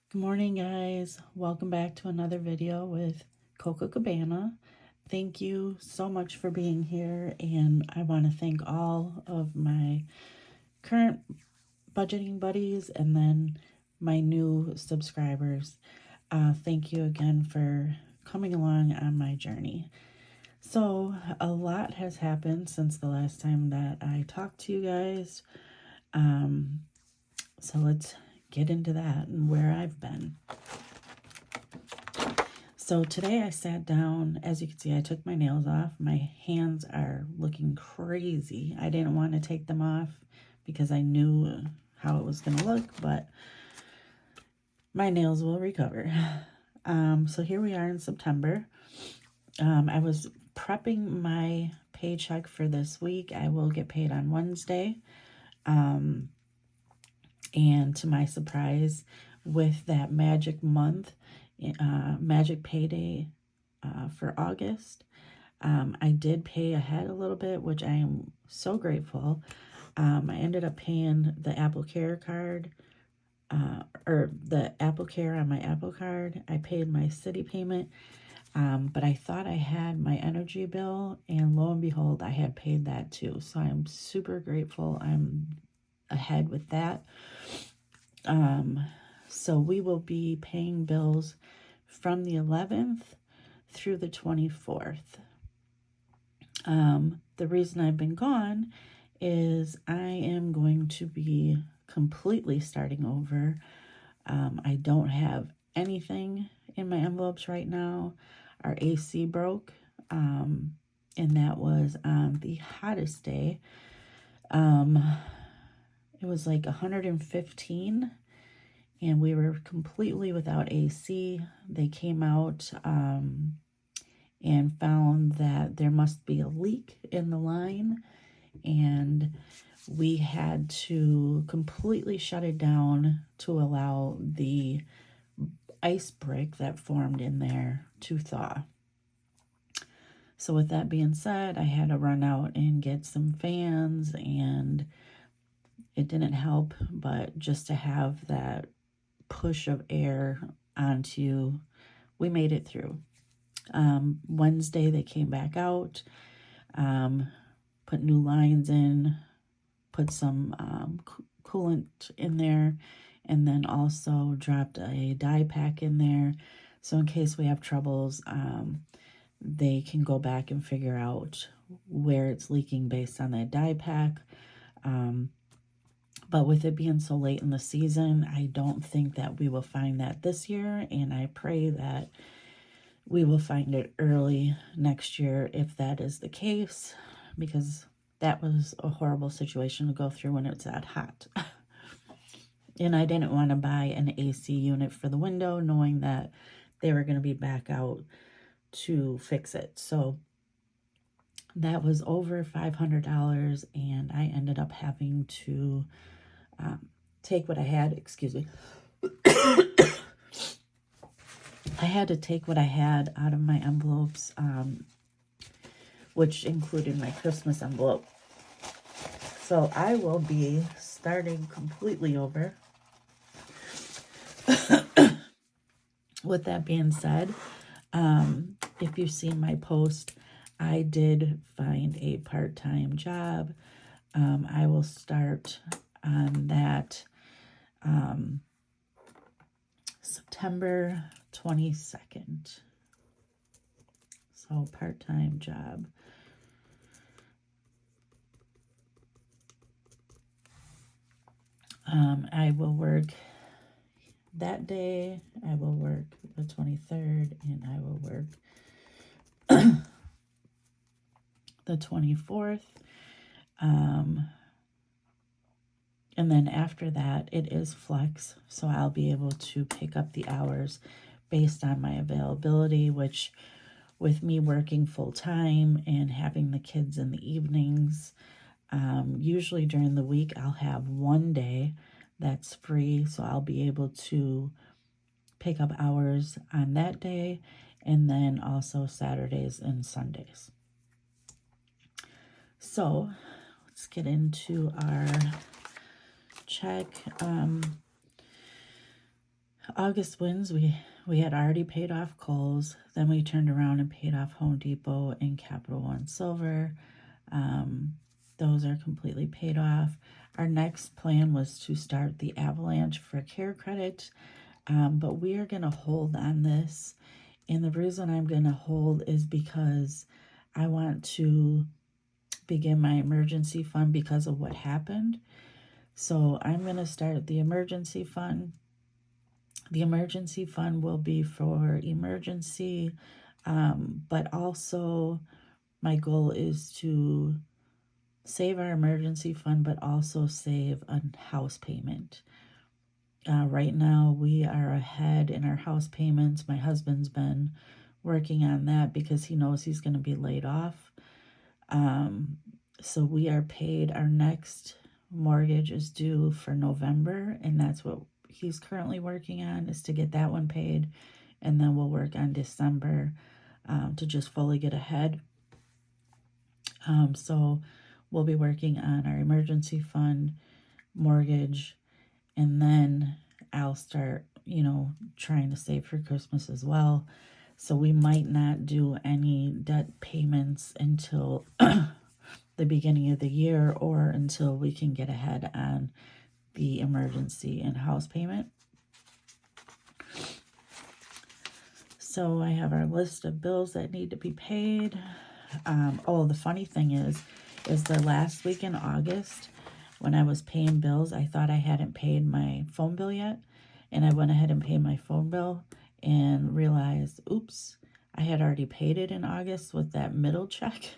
Good morning, guys. Welcome back to another video with Coco Cabana. Thank you so much for being here, and I want to thank all of my current budgeting buddies and then my new subscribers. Thank you again for coming along on my journey. So, a lot has happened since the last time that I talked to you guys. So let's get into that and where I've been. So today I sat down. As you can see, I took my nails off. My hands are looking crazy. I didn't want to take them off because I knew how it was going to look, but my nails will recover. So here we are in September. I was prepping my paycheck for this week. I will get paid on Wednesday. And to my surprise, with that magic month, magic payday for August, I did pay ahead a little bit, which I am so grateful. I ended up paying the Apple Care card, or the Apple Care on my Apple card. I paid my city payment, but I thought I had my energy bill, and lo and behold, I had paid that too. So I'm super grateful I'm ahead with that. So we will be paying bills from the 11th through the 24th. The reason I've been gone is I am going to be completely starting over. I don't have anything in my envelopes right now. Our AC broke, and that was on the hottest day. It was like 115, and we were completely without AC. They came out and found that there must be a leak in the line, and we had to completely shut it down to allow the ice brick that formed in there to thaw. So with that being said, I had to run out and get some fans, and it didn't help, but just to have that push of air onto, we made it through. Wednesday they came back out, put new lines in, put some coolant in there, and then also dropped a dye pack in there, so in case we have troubles, they can go back and figure out where it's leaking based on that dye pack. But with it being so late in the season, I don't think that we will find that this year, and I pray that we will find it early next year if that is the case, because that was a horrible situation to go through when it's that hot. And I didn't want to buy an AC unit for the window, knowing that they were going to be back out to fix it. So that was over $500, and I ended up having to take what I had, excuse me. I had to take what I had out of my envelopes, which included my Christmas envelope. So I will be starting completely over. With that being said, if you've seen my post, I did find a part-time job. I will start on that September 22nd. So part-time job. I will work that day. I will work the 23rd, and I will work the 24th. And then after that, it is flex, so I'll be able to pick up the hours based on my availability, which with me working full-time and having the kids in the evenings, usually during the week, I'll have one day that's free, so I'll be able to pick up hours on that day, and then also Saturdays and Sundays. So let's get into our check. August wins, we had already paid off Kohl's. Then we turned around and paid off Home Depot and Capital One Silver. Those are completely paid off. Our next plan was to start the Avalanche for Care Credit, but we are going to hold on this. And the reason I'm going to hold is because I want to begin my emergency fund because of what happened. So I'm going to start the emergency fund. The emergency fund will be for emergency, but also my goal is to save our emergency fund, but also save a house payment. Right now, we are ahead in our house payments. My husband's been working on that because he knows he's going to be laid off. So we are paid. Our next mortgage is due for November, and that's what he's currently working on, is to get that one paid. And then we'll work on December to just fully get ahead. So we'll be working on our emergency fund, mortgage, and then I'll start, trying to save for Christmas as well. So we might not do any debt payments until the beginning of the year, or until we can get ahead on the emergency and house payment. So I have our list of bills that need to be paid. The funny thing is the last week in August, when I was paying bills, I thought I hadn't paid my phone bill yet. And I went ahead and paid my phone bill and realized, oops, I had already paid it in August with that middle check.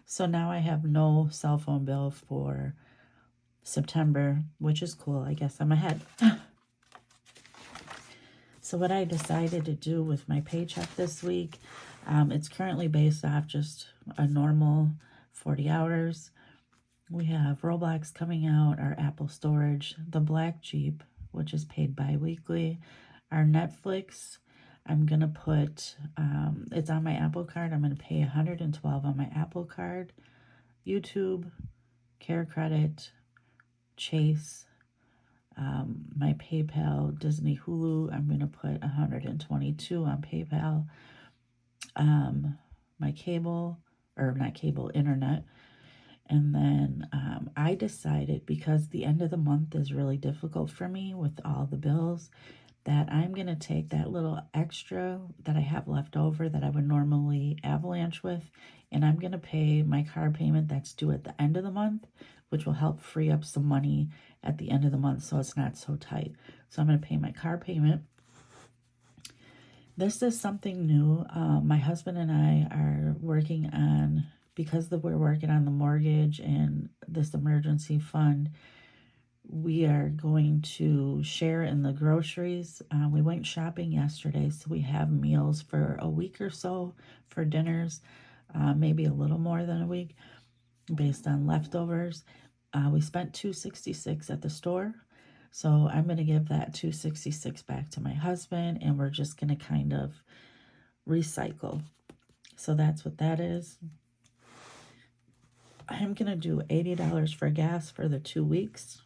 So now I have no cell phone bill for September, which is cool. I guess I'm ahead. So what I decided to do with my paycheck this week, it's currently based off just a normal 40 hours. We have Roblox coming out, our Apple storage, the Black Jeep, which is paid bi-weekly, our Netflix. I'm going to put, it's on my Apple card. I'm going to pay $112 on my Apple card. YouTube, Care Credit, Chase, my PayPal, Disney, Hulu, I'm going to put $122 on PayPal. My cable, or not cable, internet. And then I decided, because the end of the month is really difficult for me with all the bills, that I'm going to take that little extra that I have left over that I would normally avalanche with, and I'm going to pay my car payment that's due at the end of the month, which will help free up some money at the end of the month so it's not so tight. So I'm going to pay my car payment. This is something new. My husband and I are working on, because we're working on the mortgage and this emergency fund, we are going to share in the groceries. We went shopping yesterday, so we have meals for a week or so for dinners, maybe a little more than a week based on leftovers. We spent $266 at the store, so I'm going to give that $266 back to my husband, and we're just going to kind of recycle. So that's what that is. I'm going to do $80 for gas for the 2 weeks.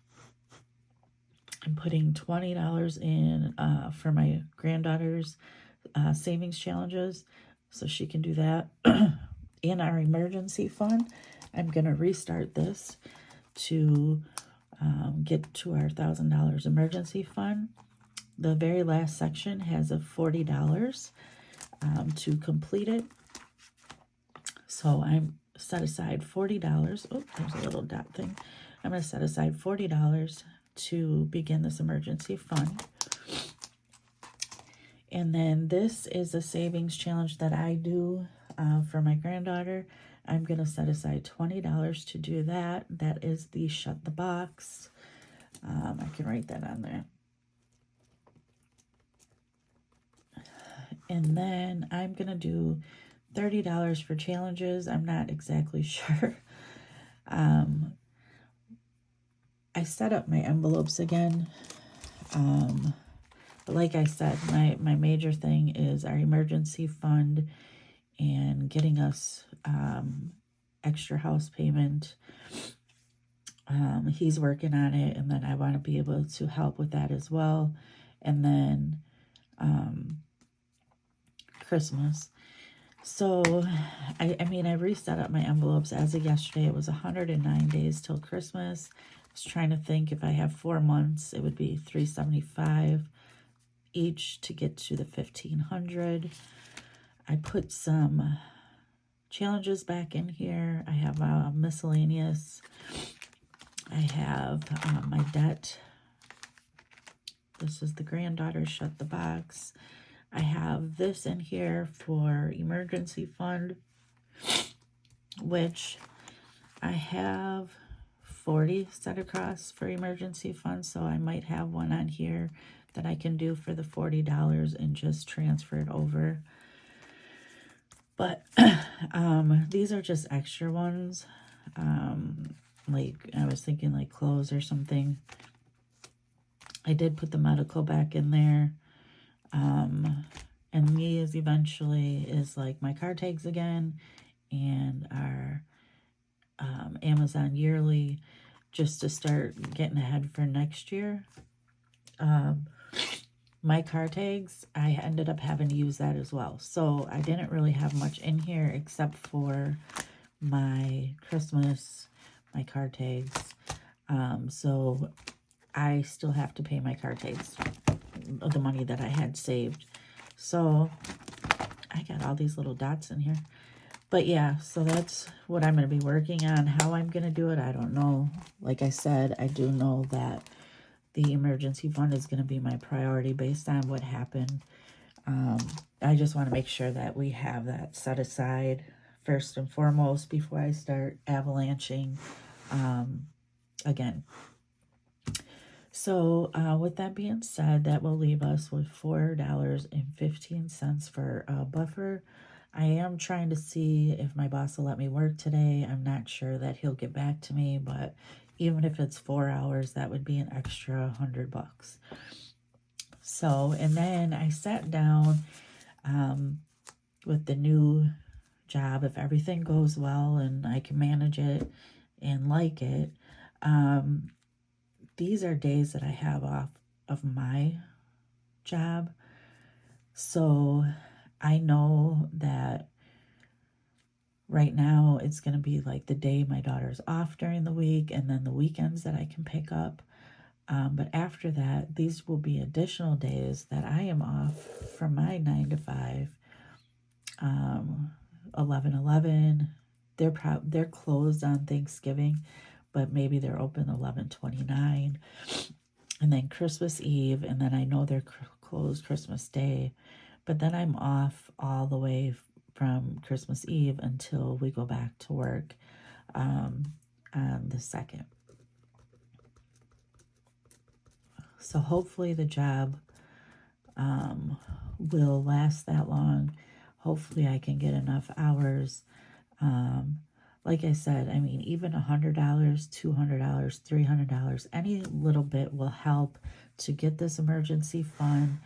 I'm putting $20 in for my granddaughter's savings challenges, so she can do that. In our emergency fund, I'm going to restart this to get to our $1,000 emergency fund. The very last section has a $40 to complete it. So I'm set aside $40. Oh, there's a little dot thing. I'm going to set aside $40 to begin this emergency fund. And then this is a savings challenge that I do for my granddaughter. I'm going to set aside $20 to do that. That is the Shut the Box. I can write that on there. And then I'm going to do $30 for challenges. I'm not exactly sure. I set up my envelopes again. But like I said, my major thing is our emergency fund and getting us extra house payment. He's working on it, and then I want to be able to help with that as well. And then Christmas. So, I mean, I reset up my envelopes as of yesterday. It was 109 days till Christmas. I was trying to think if I have 4 months, it would be $375 each to get to the 1,500. I put some challenges back in here. I have miscellaneous. I have my debt. This is the granddaughter shut the box. I have this in here for emergency fund, which I have 40 set across for emergency fund, so I might have one on here that I can do for the $40 and just transfer it over. But these are just extra ones. Like I was thinking like clothes or something. I did put the medical back in there. And these eventually is like my car tags again and our Amazon yearly, just to start getting ahead for next year. My car tags, I ended up having to use that as well. So I didn't really have much in here except for my Christmas, my car tags. So I still have to pay my car tags, the money that I had saved. So I got all these little dots in here. But yeah, so that's what I'm going to be working on. How I'm going to do it, I don't know. Like I said, I do know that the emergency fund is going to be my priority based on what happened. I just want to make sure that we have that set aside first and foremost before I start avalanching again. So with that being said, that will leave us with $4.15 for a buffer. I am trying to see if my boss will let me work today. I'm not sure that he'll get back to me, but even if it's 4 hours, that would be an extra $100. So, and then I sat down with the new job. If everything goes well and I can manage it and like it, these are days that I have off of my job. So I know that right now it's going to be like the day my daughter's off during the week and then the weekends that I can pick up. But after that, these will be additional days that I am off from my 9 to 5, 11/11. They're closed on Thanksgiving, but maybe they're open 11/29, and then Christmas Eve, and then I know they're closed Christmas Day, but then I'm off all the way from Christmas Eve until we go back to work on the 2nd. So hopefully the job will last that long. Hopefully I can get enough hours. Like I said, I mean, even $100, $200, $300, any little bit will help to get this emergency fund,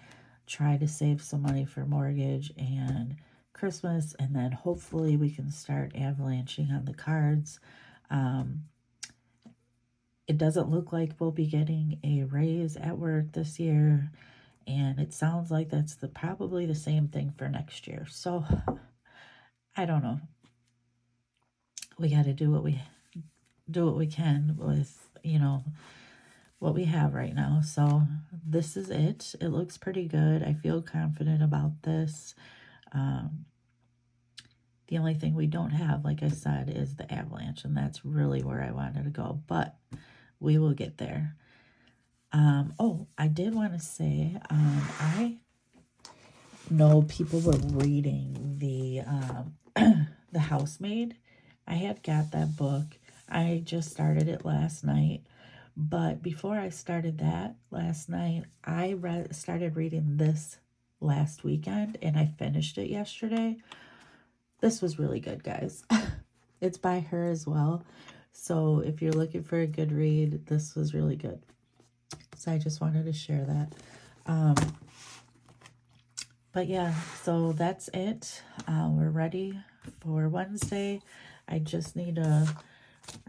try to save some money for mortgage and Christmas, and then hopefully we can start avalanching on the cards. It doesn't look like we'll be getting a raise at work this year, and it sounds like that's probably the same thing for next year. So I don't know. We got to do what we can with, what we have right now. So this is it. It looks pretty good. I feel confident about this. The only thing we don't have, like I said, is the avalanche, and that's really where I wanted to go, but we will get there. Oh, I did want to say, I know people were reading the The Housemaid. I had got that book. I just started it last night, but before I started that last night, I started reading this last weekend, and I finished it yesterday. This was really good, guys. It's by her as well. So if you're looking for a good read, this was really good. So I just wanted to share that. But yeah, so that's it. We're ready for Wednesday. I just need I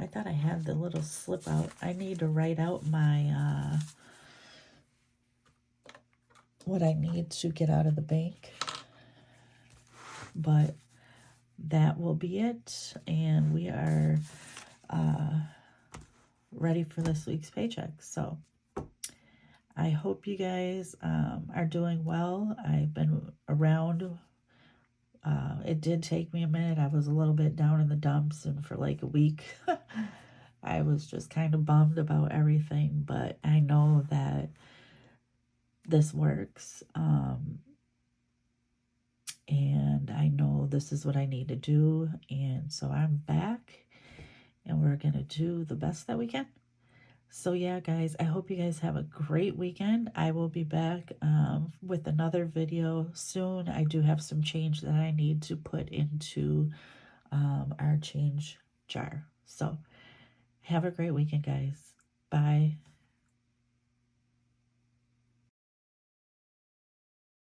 thought I had the little slip out. I need to write out my what I need to get out of the bank. But that will be it. And we are ready for this week's paycheck. So I hope you guys are doing well. I've been around. It did take me a minute. I was a little bit down in the dumps, and for like a week, I was just kind of bummed about everything. But I know that this works. And I know this is what I need to do. And so I'm back, and we're going to do the best that we can. So yeah, guys, I hope you guys have a great weekend. I will be back with another video soon. I do have some change that I need to put into our change jar. So have a great weekend, guys. Bye.